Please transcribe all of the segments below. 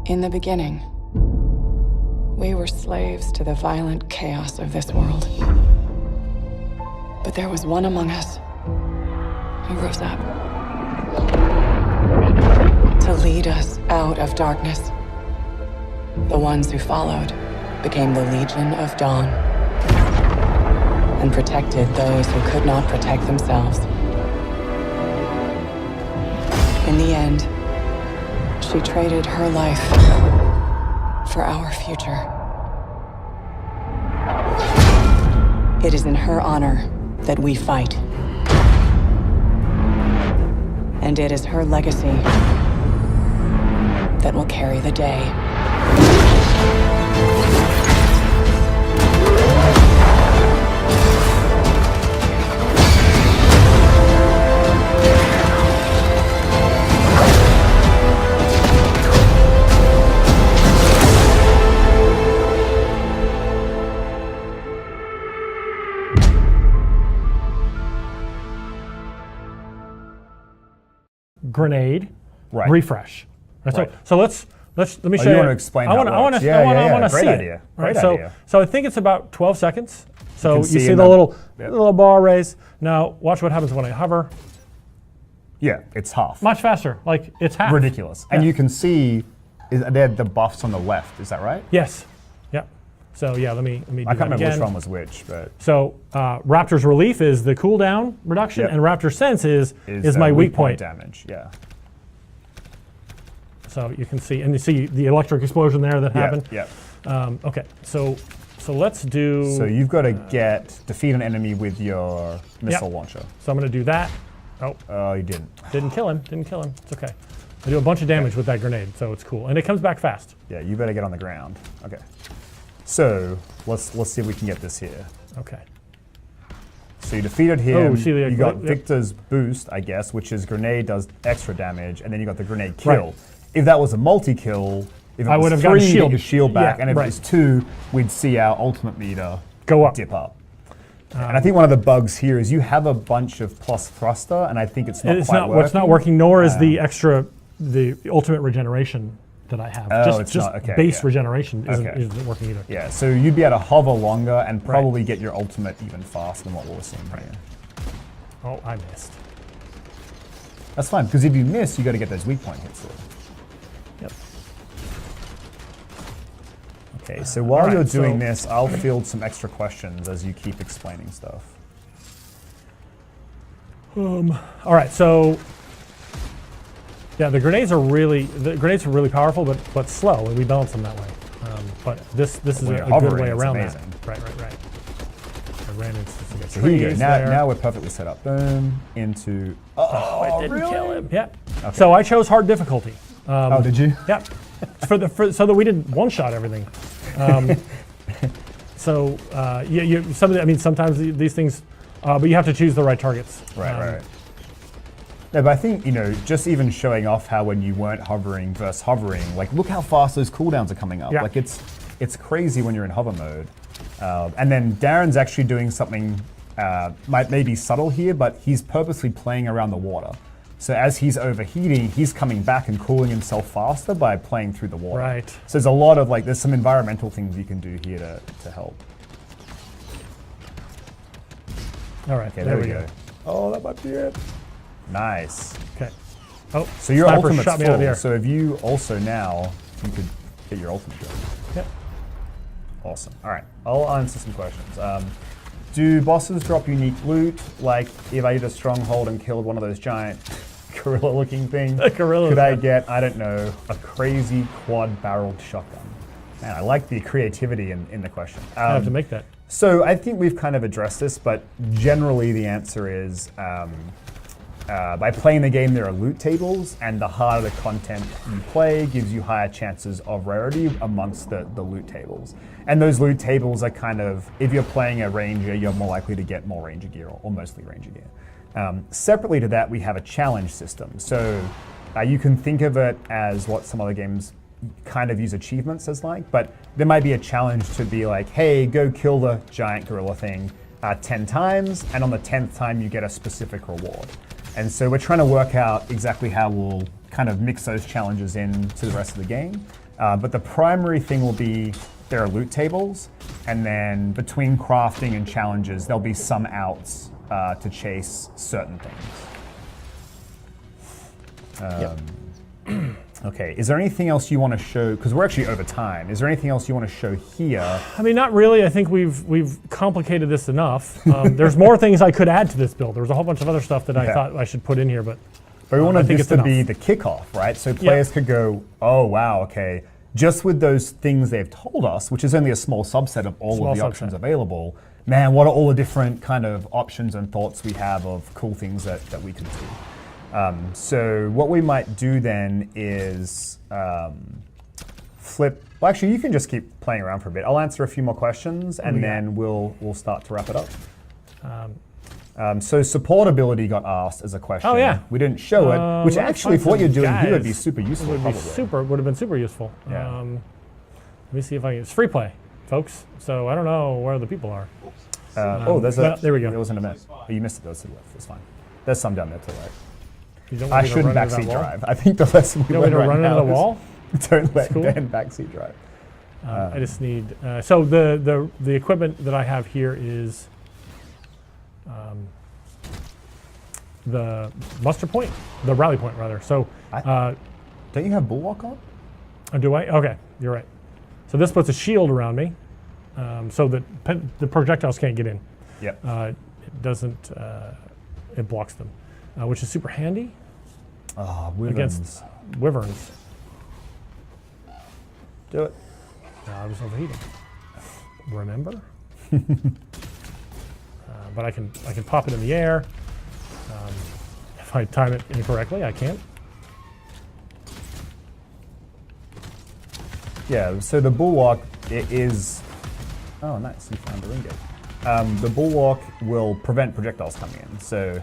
In the beginning, we were slaves to the violent chaos of this world. But there was one among us who rose up to lead us out of darkness. The ones who followed became the Legion of Dawn and protected those who could not protect themselves. In the end, she traded her life for our future. It is in her honor that we fight. And it is her legacy that will carry the day. Grenade, Right. refresh. Right. So let me show you. You want to explain how it works? I want to see Great it. idea. Right? Great idea. So I think it's about 12 seconds. So you see see in the the- little Yep. little bar raise. Now watch what happens when I hover. Yeah, it's half. Much faster. Like it's half. Ridiculous. And Yeah. you can see they're the buffs on the left. Is that right? Yes. Yep. So yeah, let me do I that can't remember again. which one was which, but So Raptor's relief is the cooldown reduction, Yep. and Raptor sense is is my weak point. damage. Yeah. So you can see, and you see the electric explosion there that happened. Yeah. Okay. So let's do. So you've got to defeat an enemy with your missile launcher. So I'm going to do that. Oh, Oh, you didn't. didn't kill him. Didn't kill him. It's okay. I do a bunch of damage with that grenade, so it's cool, and it comes back fast. Yeah, you better get on the ground. Okay. So let's see if we can get this here. Okay. So you defeated him. Oh, see the- you got yep. Victor's boost, I guess, which is grenade does extra damage, and then you got the grenade kill. Right. If that was a multi-kill, if it I was would have 3, gotten you shield. get your shield back, Yeah, and if right. it was 2, we'd see our ultimate meter Go up. dip up. And I think one of the bugs here is you have a bunch of plus thruster, and I think it's not It's quite not working. what's not working, nor is the extra, the ultimate regeneration that I have. Oh, just it's just not- okay, base yeah. regeneration Okay. isn't working either. Yeah, so you'd be able to hover longer and probably get your ultimate even faster than what we're seeing here. Oh, I missed. That's fine, because if you miss, you got to get those weak point hits through. Yep. Okay, so while Alright, you're doing so- this, I'll field some extra questions as you keep explaining stuff. All right, so yeah, the grenades are really powerful, but slow, and we balance them that way. But this is when a you're good hovering, way it's around amazing. that. Right. I ran into some So here you go. trees Now, there. now we're perfectly set up. Boom, into... Oh, I didn't really? kill him. Yeah. So I chose hard difficulty. Oh, did you? Yeah. So that we didn't one-shot everything. Sometimes these things, but you have to choose the right targets. Right. No, but I think, just even showing off how when you weren't hovering versus hovering, like look how fast those cooldowns are coming up. Yeah. Like it's crazy when you're in hover mode. And then Darren's actually doing something, maybe subtle here, but he's purposely playing around the water. So as he's overheating, he's coming back and cooling himself faster by playing through the water. Right. So there's a lot of there's some environmental things you can do here to help. All right. Okay, there we go. Oh, that might be it. Nice. Okay. Oh, So your sniper ultimate's shot me out of the full. air. So if you also now, you could get your ultimate going. Yep. Awesome. All right, I'll answer some questions. Do bosses drop unique loot? Like if I did a stronghold and killed one of those giant gorilla-looking things, Gorillas, could I yeah. get, I don't know, a crazy quad-barreled shotgun? Man, I like the creativity in the question. I have to make that. So I think we've kind of addressed this, but generally the answer is by playing the game, there are loot tables, and the harder the content you play gives you higher chances of rarity amongst the loot tables. And those loot tables are kind of, if you're playing a ranger, you're more likely to get more ranger gear, or mostly ranger gear. Separately to that, we have a challenge system. So you can think of it as what some other games kind of use achievements as like, but there might be a challenge to be like, hey, go kill the giant gorilla thing 10 times, and on the 10th time you get a specific reward. And so we're trying to work out exactly how we'll kind of mix those challenges in to the rest of the game. But the primary thing will be there are loot tables, and then between crafting and challenges, there'll be some outs to chase certain things. Okay, is there anything else you want to show? Because we're actually over time. Is there anything else you want to show here? I mean, not really. I think we've complicated this enough. There's more things I could add to this build. There was a whole bunch of other stuff that I thought I should put in here, but we wanted this to enough. be the kickoff, right? So players could go, oh, wow, okay. Just with those things they've told us, which is only a small subset of all of the options available, man, what are all the different kind of options and thoughts we have of cool things that we could do? So what we might do then is flip. Well, actually, you can just keep playing around for a bit. I'll answer a few more questions, and then we'll start to wrap it up. So support ability got asked as a question. Oh yeah, we didn't show it, which actually for what you're doing here would be super useful. Would have been super useful. Yeah. Let me see if I can. It's free play, folks. So I don't know where the people are. There we go. There was an event. Oh, you missed it. That's to the left. That's fine. There's some down there to the right. You don't I want me to shouldn't run into backseat that wall? drive. I think the lesson we You want me learned to right run now into the is wall? don't let cool. Ben backseat drive. I just need. So the equipment that I have here is the muster point, the rally point rather. So Don't you have Bulwark on? do I? Okay, you're right. So this puts a shield around me, so that the projectiles can't get in. Yep. It doesn't. It blocks them, which is super handy against wyverns. Do it. I was overheating. Remember? But I can pop it in the air. If I time it incorrectly, I can't. Yeah. So the Bulwark is. Oh, nice! You found a ring gate. The Bulwark will prevent projectiles coming in. So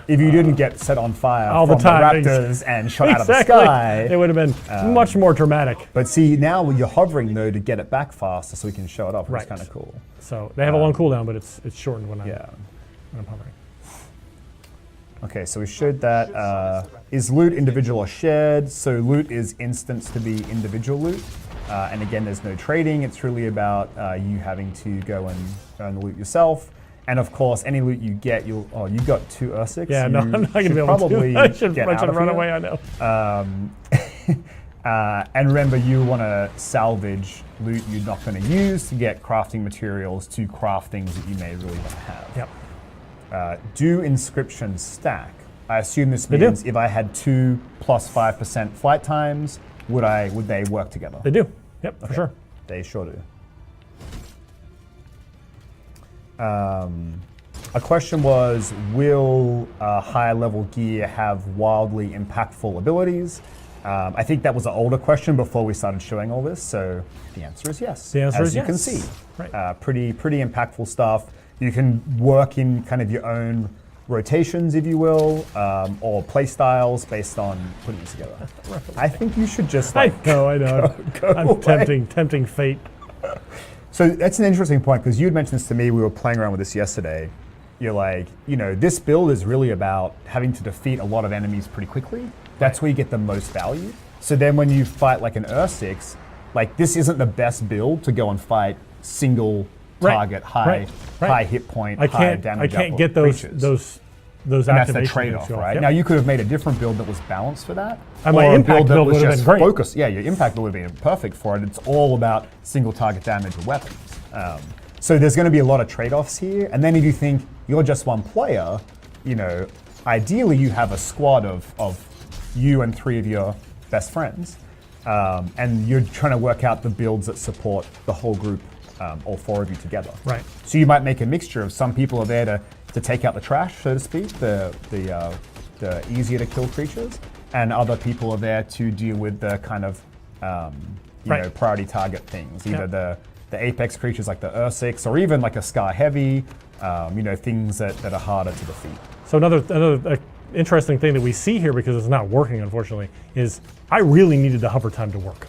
if you didn't get set on fire All from the time, the raptors and shot out of the sky, it would have been much more dramatic. But see, now you're hovering though to get it back faster, so we can show it off, which is kind of cool. So they have a long cooldown, but it's shortened when I'm hovering. Okay, so we showed that. Is loot individual or shared? So loot is instanced to be individual loot. And again, there's no trading. It's really about you having to go and earn the loot yourself. And of course, any loot you get, you got 2 Ursics. Yeah, no, I'm not going to be able to do that. I should run away, I know. And remember, you want to salvage loot you're not going to use to get crafting materials to craft things that you may really want to have. Yep. Do inscriptions stack? I assume this means if I had 2 plus 5% flight times, would they work together? They do. Yep, for sure. They sure do. A question was, will higher level gear have wildly impactful abilities? I think that was an older question before we started showing all this, so the answer is yes. The answer is yes. As you can see. Right. Pretty impactful stuff. You can work in kind of your own rotations, if you will, or play styles based on putting it together. I think you should just I know. Go I'm away. tempting fate. So that's an interesting point, because you had mentioned this to me. We were playing around with this yesterday. You're like, this build is really about having to defeat a lot of enemies pretty quickly. That's where you get the most value. So then when you fight like an Ursix, like this isn't the best build to go and fight single target, high hit point, high damage. I can't get those and that's the trade-off, right? Yep. Now you could have made a different build that was balanced for that. And my impact build would have been great. Focused. Yeah, your impact build would have been perfect for it. It's all about single target damage with weapons. So there's going to be a lot of trade-offs here. And then if you think you're just one player, ideally you have a squad of you and 3 of your best friends, and you're trying to work out the builds that support the whole group, all 4 of you together. Right. So you might make a mixture of some people are there to take out the trash, so to speak, the easier to kill creatures, and other people are there to deal with the kind of priority target things, either the apex creatures like the Ursix, or even like a Scar Heavy, things that are harder to defeat. So another interesting thing that we see here, because it's not working unfortunately, is I really needed the hover time to work.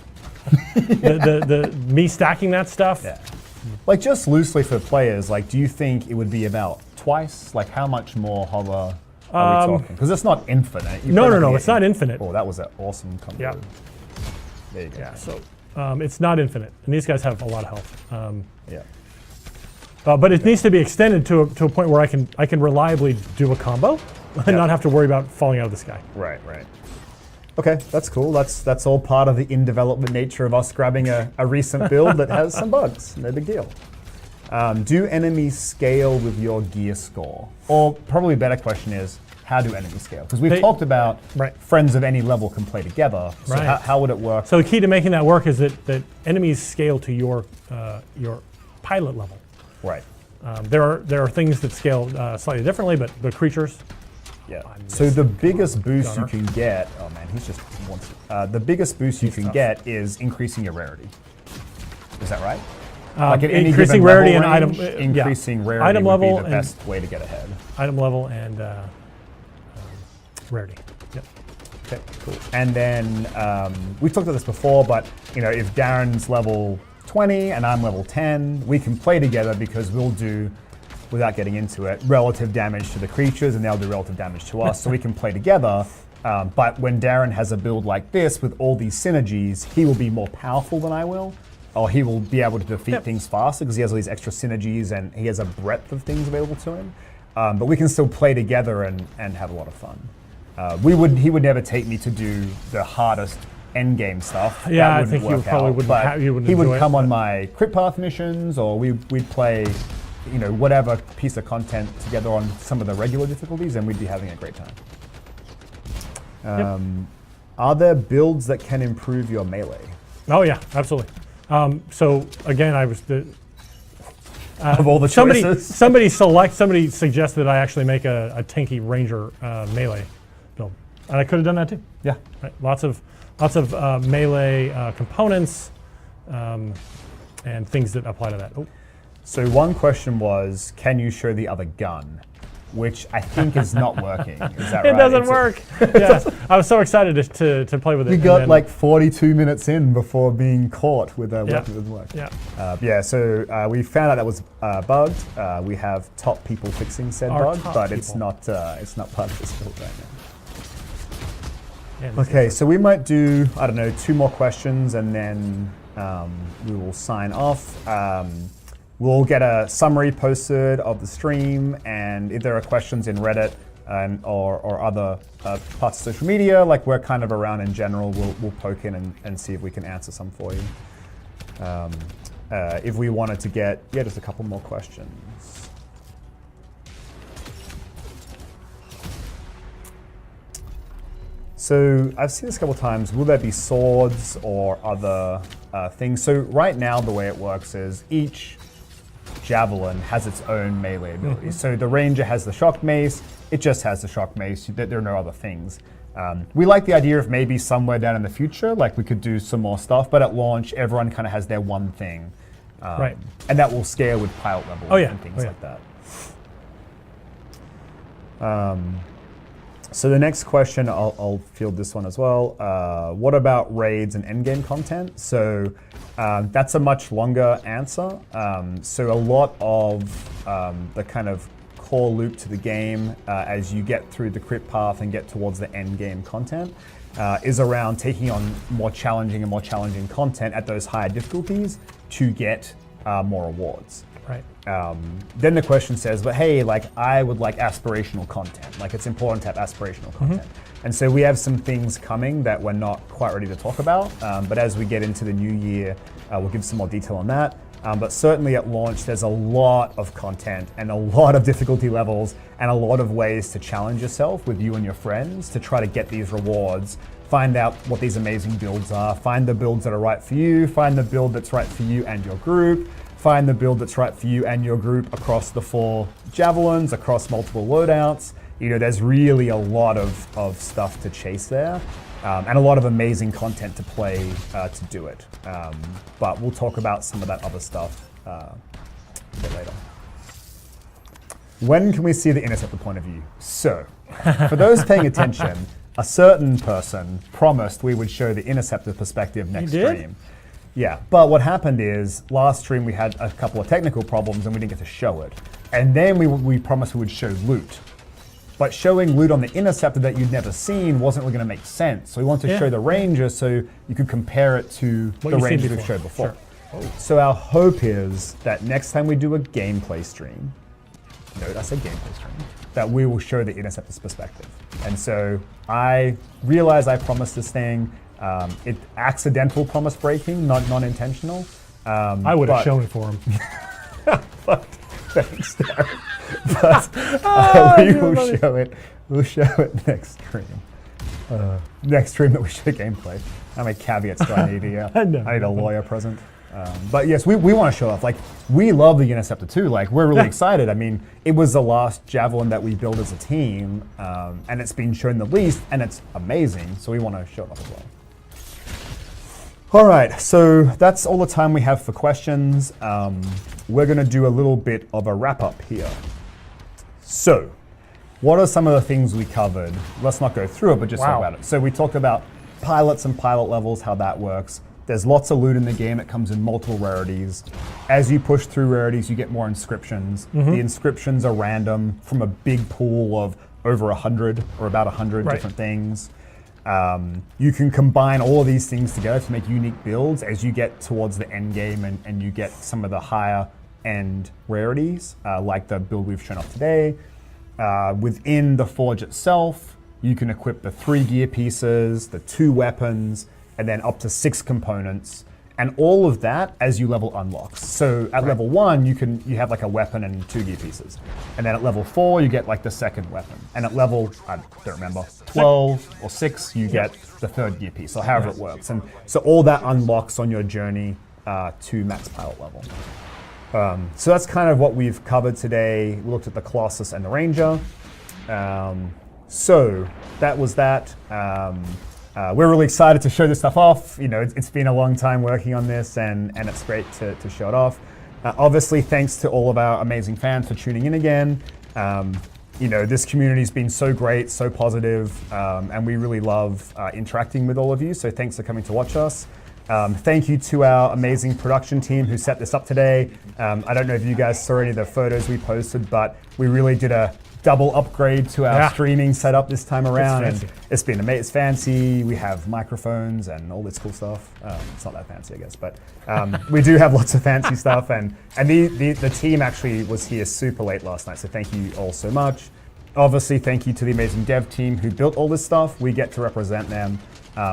the me stacking that stuff. Yeah. Like just loosely for players, like do you think it would be about twice? Like how much more hover are we talking? Because it's not infinite. No, it's not infinite. Oh, that was an awesome combo. Yeah. There you go. Yeah, so it's not infinite, and these guys have a lot of health. Yeah. But it needs to be extended to a point where I can reliably do a combo and not have to worry about falling out of the sky. Right. Okay, that's cool. That's all part of the in-development nature of us grabbing a recent build that has some bugs. No big deal. Do enemies scale with your gear score? Or probably a better question is, how do enemies scale? Because we've talked about friends of any level can play together. So how would it work? So the key to making that work is that enemies scale to your pilot level. Right. There are things that scale slightly differently, but the creatures. Yeah. So the biggest boost you can get, oh man, he's just wants the biggest boost you can get is increasing your rarity. Is that right? Like at any increasing given rarity level and range, increasing rarity item would level be the best way to get ahead. Item level and rarity. Yep. Okay, cool. And then we've talked about this before, but if Darren's level 20 and I'm level 10, we can play together because we'll do, without getting into it, relative damage to the creatures and they'll do relative damage to us, so we can play together. But when Darren has a build like this with all these synergies, he will be more powerful than I will, or he will be able to defeat things faster because he has all these extra synergies and he has a breadth of things available to him. But we can still play together and have a lot of fun. He would never take me to do the hardest end game stuff. Yeah, I think you probably wouldn't. He would come on my crit path missions, or we'd play, whatever piece of content together on some of the regular difficulties, and we'd be having a great time. Are there builds that can improve your melee? Oh yeah, absolutely. So again, I was of all the choices, somebody suggested that I actually make a tanky ranger melee build, and I could have done that too. Yeah, right. Lots of melee components and things that apply to that. Oh. So one question was, can you show the other gun? Which I think is not working. Is that right? It doesn't work. Yeah, I was so excited to play with it. We got like 42 minutes in before being caught with a weapon that doesn't work. Yeah. So we found out that was bugged. We have top people fixing said bug, but it's not part of this build right now. Okay, so we might do, 2 more questions and then we will sign off. We'll get a summary posted of the stream, and if there are questions in Reddit or other parts of social media, like we're kind of around in general, we'll poke in and see if we can answer some for you. If we wanted to get, just a couple more questions. So I've seen this a couple of times. Will there be swords or other things? So right now the way it works is each javelin has its own melee ability. So the ranger has the shock mace, it just has the shock mace, there are no other things. We like the idea of maybe somewhere down in the future, like we could do some more stuff, but at launch everyone kind of has their one thing. Right. And that will scale with pilot level and things like that. So the next question, I'll field this one as well. What about raids and endgame content? So that's a much longer answer. So a lot of the kind of core loop to the game as you get through the crit path and get towards the endgame content is around taking on more challenging and more challenging content at those higher difficulties to get more rewards. Right. Then the question says, but hey, like I would like aspirational content. Like it's important to have aspirational content. And so we have some things coming that we're not quite ready to talk about. But as we get into the new year, we'll give some more detail on that. But certainly at launch, there's a lot of content and a lot of difficulty levels and a lot of ways to challenge yourself with you and your friends to try to get these rewards, find out what these amazing builds are, find the builds that are right for you, find the build that's right for you and your group, find the build that's right for you and your group across the 4 javelins, across multiple loadouts. There's really a lot of stuff to chase there, and a lot of amazing content to play to do it. But we'll talk about some of that other stuff a bit later. When can we see the Interceptor point of view? So, for those paying attention, a certain person promised we would show the Interceptor perspective next stream. Yeah, but what happened is last stream we had a couple of technical problems and we didn't get to show it. And then we promised we would show loot. But showing loot on the Interceptor that you'd never seen wasn't really going to make sense. So we wanted to show the Ranger so you could compare it to the Ranger we've showed before. Sure. So our hope is that next time we do a gameplay stream, note I said gameplay stream, that we will show the Interceptor's perspective. And so I realize I promised this thing. It accidental promise breaking, not non-intentional. I would have shown it for him. But thanks, Darren. But we will show it. We'll show it next stream. Next stream that we show gameplay. How many caveats do I need here? I need a lawyer present. But yes, we want to show off. Like, we love the Interceptor too. Like, we're really excited. I mean, it was the last Javelin that we built as a team, and it's been shown the least, and it's amazing. So we want to show it off as well. All right, so that's all the time we have for questions. We're going to do a little bit of a wrap up here. So, what are some of the things we covered? Let's not go through it, but just talk about it. So we talked about pilots and pilot levels, how that works. There's lots of loot in the game. It comes in multiple rarities. As you push through rarities, you get more inscriptions. The inscriptions are random from a big pool of over 100 or about 100 different things. You can combine all of these things together to make unique builds as you get towards the end game and you get some of the higher end rarities, like the build we've shown off today. Within the Forge itself, you can equip the 3 gear pieces, the 2 weapons, and then up to 6 components. And all of that as you level unlocks. So at level 1, you have like a weapon and 2 gear pieces. And then at level 4, you get like the 2nd weapon. And at level, I don't remember, 12 or 6, you get the 3rd gear piece, or however it works. And so all that unlocks on your journey to max pilot level. So that's kind of what we've covered today. We looked at the Colossus and the Ranger. So that was that. We're really excited to show this stuff off. You know, it's been a long time working on this, and it's great to show it off. Obviously, thanks to all of our amazing fans for tuning in again. You know, this community's been so great, so positive, and we really love interacting with all of you. So thanks for coming to watch us. Thank you to our amazing production team who set this up today. I don't know if you guys saw any of the photos we posted, but we really did a double upgrade to our streaming setup this time around, and it's been amazing. It's fancy. We have microphones and all this cool stuff. It's not that fancy, I guess, but we do have lots of fancy stuff. And the team actually was here super late last night, so thank you all so much. Obviously, thank you to the amazing dev team who built all this stuff. We get to represent them,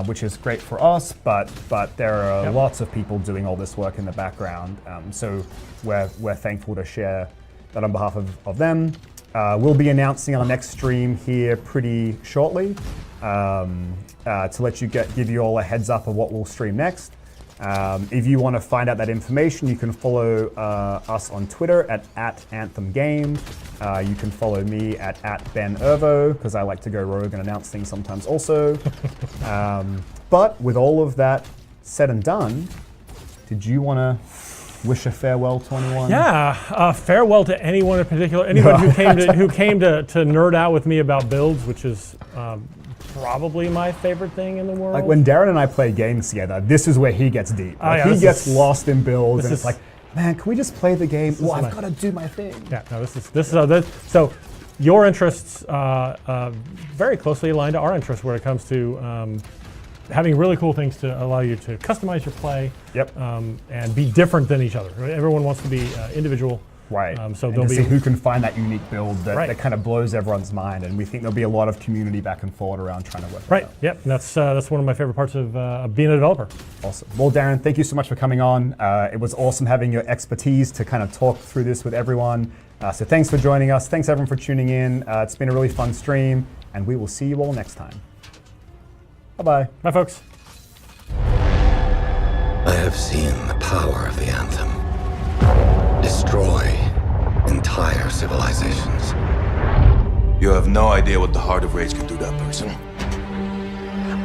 which is great for us, but there are lots of people doing all this work in the background. So we're thankful to share that on behalf of them. We'll be announcing our next stream here pretty shortly to let you give you all a heads up of what we'll stream next. If you want to find out that information, you can follow us on Twitter at @ANTHEMGame. You can follow me at @BenErvo, because I like to go rogue and announce things sometimes also. But with all of that said and done, did you want to wish a farewell to anyone? Yeah, farewell to anyone in particular. Anyone who came to nerd out with me about builds, which is probably my favorite thing in the world. Like when Darren and I play games together, this is where he gets deep. He gets lost in builds, and it's like, man, can we just play the game? Well, I've got to do my thing. Yeah, no, so your interests very closely aligned to our interests when it comes to having really cool things to allow you to customize your play, and be different than each other. Everyone wants to be individual. Right. So and there'll to be see who can find that unique build that kind of blows everyone's mind, and we think there'll be a lot of community back and forth around trying to work that out. Yep. And that's one of my favorite parts of being a developer. Awesome. Well, Darren, thank you so much for coming on. It was awesome having your expertise to kind of talk through this with everyone. So thanks for joining us. Thanks everyone for tuning in. It's been a really fun stream, and we will see you all next time. Bye-bye. Bye, folks. I have seen the power of the Anthem destroy entire civilizations. You have no idea what the Heart of Rage can do to a person.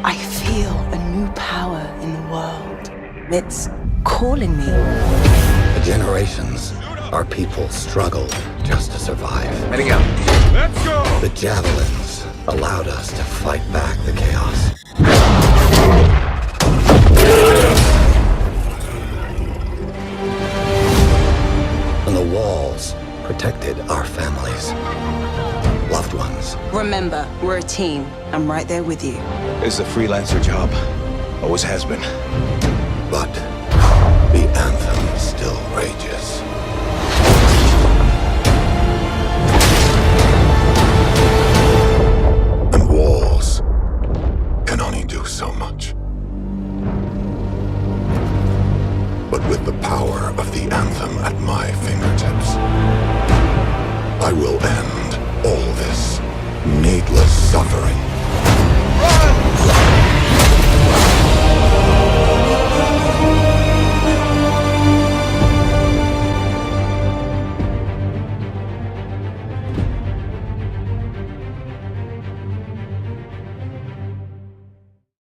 I feel a new power in the world. It's calling me. For generations, our people struggled just to survive. Heading out. Let's go! The Javelins allowed us to fight back the chaos. And the walls protected our families, loved ones. Remember, we're a team. I'm right there with you. It's a freelancer job. Always has been. But the anthem still rages.